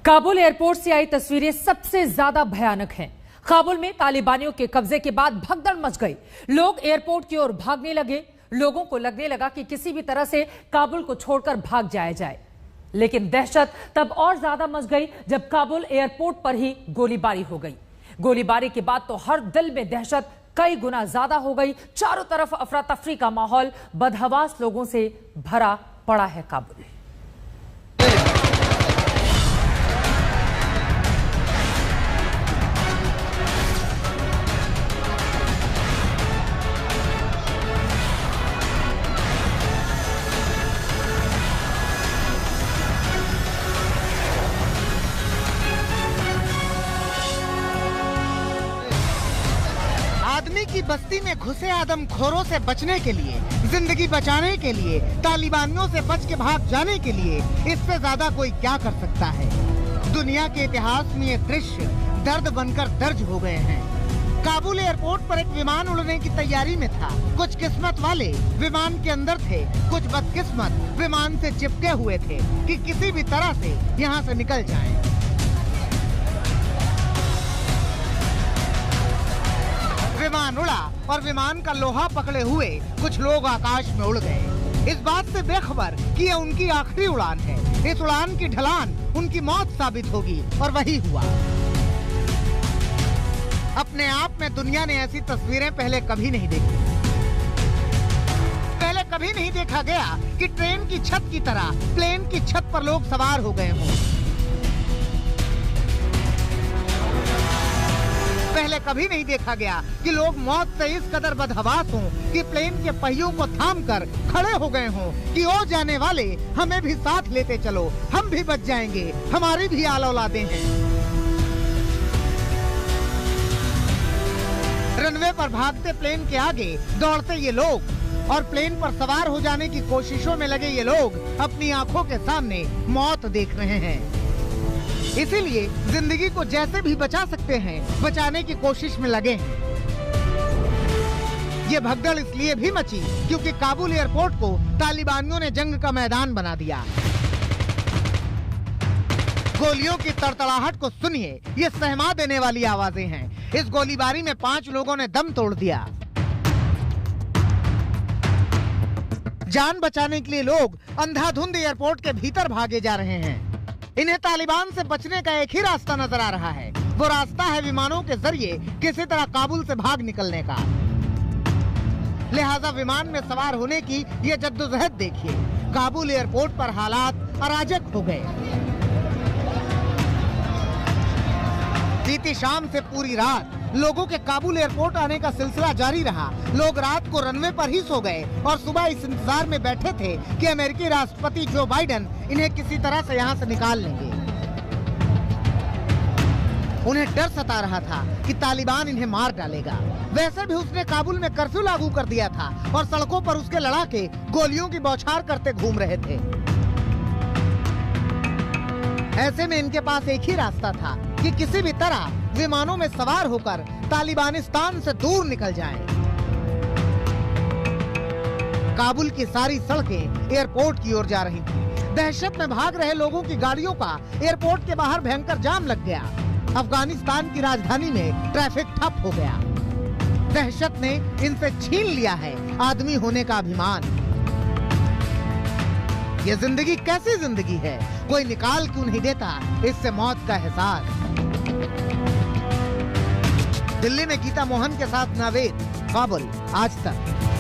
Kabul airport से आई तस्वीरें सबसे ज्यादा भयानक हैं। काबुल में तालिबानियों के कब्जे के बाद भगदड़ मच गई। लोग एयरपोर्ट की ओर भागने लगे। लोगों को लगने लगा कि किसी भी तरह से काबुल को छोड़कर भाग जाया जाए। लेकिन दहशत तब और ज्यादा मच गई जब काबुल एयरपोर्ट पर ही गोलीबारी हो गई। गोलीबारी के बाद तो हर दिल में दहशत कई गुना ज्यादा हो गई। चारों तरफ अफरा तफरी का माहौल, बदहवास लोगों से भरा पड़ा है काबुल। आदमी की बस्ती में घुसे आदमखोरों से बचने के लिए, जिंदगी बचाने के लिए, तालिबानियों से बच के भाग जाने के लिए इससे ज्यादा कोई क्या कर सकता है। दुनिया के इतिहास में ये दृश्य दर्द बनकर दर्ज हो गए हैं। काबुल एयरपोर्ट पर एक विमान उड़ने की तैयारी में था। कुछ किस्मत वाले विमान के अंदर थे, कुछ बदकिस्मत विमान से चिपके हुए थे कि किसी भी तरह से यहाँ से निकल जाएं। विमान उड़ा और विमान का लोहा पकड़े हुए कुछ लोग आकाश में उड़ गए, इस बात से बेखबर कि ये उनकी आखिरी उड़ान है। इस उड़ान की ढलान उनकी मौत साबित होगी, और वही हुआ। अपने आप में दुनिया ने ऐसी तस्वीरें पहले कभी नहीं देखी। पहले कभी नहीं देखा गया कि ट्रेन की छत की तरह प्लेन की छत पर लोग सवार हो गए हों। पहले कभी नहीं देखा गया कि लोग मौत से इस कदर बदहवास हों कि प्लेन के पहियों को थामकर खड़े हो गए हों कि ओ जाने वाले, हमें भी साथ लेते चलो, हम भी बच जाएंगे, हमारी भी आल औलादें हैं। रनवे पर भागते प्लेन के आगे दौड़ते ये लोग और प्लेन पर सवार हो जाने की कोशिशों में लगे ये लोग अपनी आंखों के सामने मौत देख रहे हैं। इसीलिए जिंदगी को जैसे भी बचा सकते हैं बचाने की कोशिश में लगे हैं। ये भगदड़ इसलिए भी मची क्योंकि काबुल एयरपोर्ट को तालिबानियों ने जंग का मैदान बना दिया। गोलियों की तड़तड़ाहट को सुनिए, ये सहमा देने वाली आवाजें हैं। इस गोलीबारी में 5 लोगों ने दम तोड़ दिया। जान बचाने के लिए लोग अंधाधुंध एयरपोर्ट के भीतर भागे जा रहे हैं। इन्हें तालिबान से बचने का एक ही रास्ता नजर आ रहा है। वो रास्ता है विमानों के जरिए किसी तरह काबुल से भाग निकलने का। लिहाजा विमान में सवार होने की ये जद्दोजहद देखिए। काबुल एयरपोर्ट पर हालात अराजक हो गए। बीती शाम से पूरी रात लोगों के काबुल एयरपोर्ट आने का सिलसिला जारी रहा। लोग रात को रनवे पर ही सो गए और सुबह इस इंतजार में बैठे थे कि अमेरिकी राष्ट्रपति जो बाइडेन इन्हें किसी तरह से यहाँ से निकाल लेंगे। उन्हें डर सता रहा था कि तालिबान इन्हें मार डालेगा। वैसे भी उसने काबुल में कर्फ्यू लागू कर दिया था और सड़कों पर उसके लड़ाके गोलियों की बौछार करते घूम रहे थे। ऐसे में इनके पास एक ही रास्ता था कि किसी भी तरह विमानों में सवार होकर तालिबानिस्तान से दूर निकल जाएं। काबुल की सारी सड़कें एयरपोर्ट की ओर जा रही थी। दहशत में भाग रहे लोगों की गाड़ियों का एयरपोर्ट के बाहर भयंकर जाम लग गया। अफगानिस्तान की राजधानी में ट्रैफिक ठप हो गया। दहशत ने इनसे छीन लिया है आदमी होने का अभिमान। ये जिंदगी कैसी जिंदगी है, कोई निकाल क्यों नहीं देता इससे मौत का एहसास। दिल्ली में गीता मोहन के साथ नावेद, काबुल, आज तक।